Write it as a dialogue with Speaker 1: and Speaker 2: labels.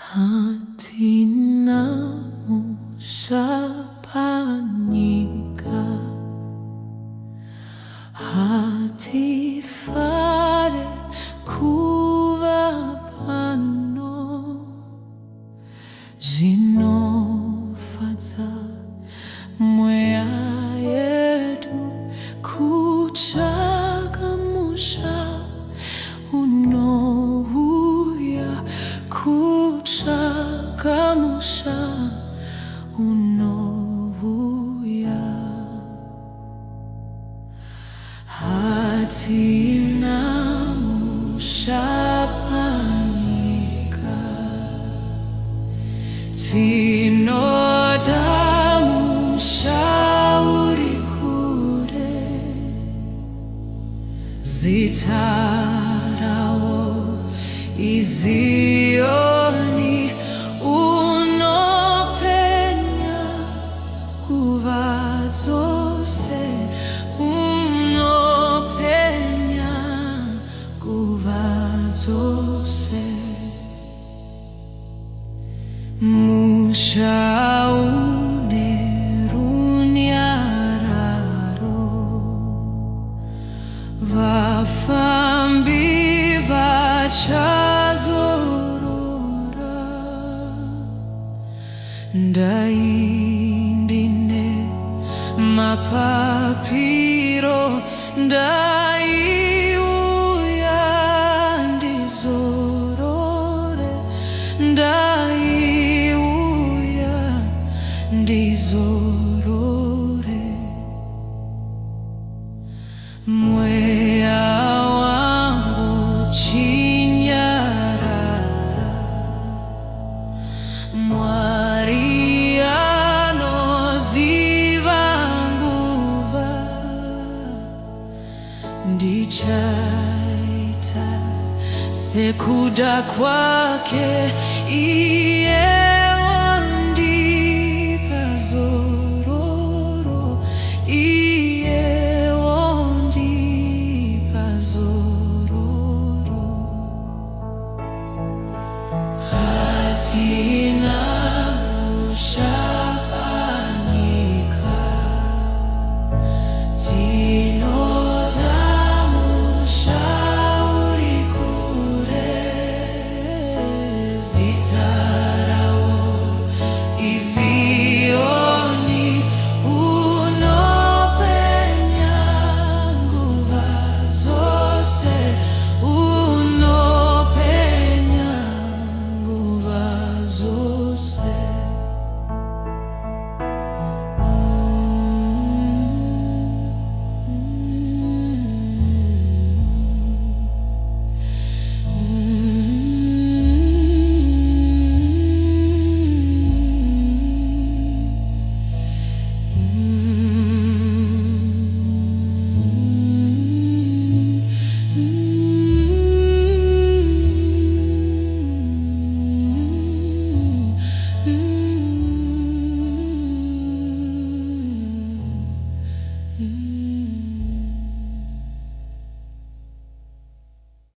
Speaker 1: Hatina ushapanika, hati fare kuva pano, zinofatsa moya yedu kuchagamusha unouya kuchagamusha unouya hatina mushapanika tinoda mushauri kure zitarawo izioni unopenya kuva dzose unopenya kuva dzose musha une runyararo vafambi vachazorora ndaindine mapapiro ndaiuya ndizorore ndaiuya ndizorore mweya wangu chinyarara Mwari anoziva nguva ndichaita sekuda kwake iyewo ndipa zororo iyewo ndipa zororo hatina mushapanika tinoda mushauri kure zita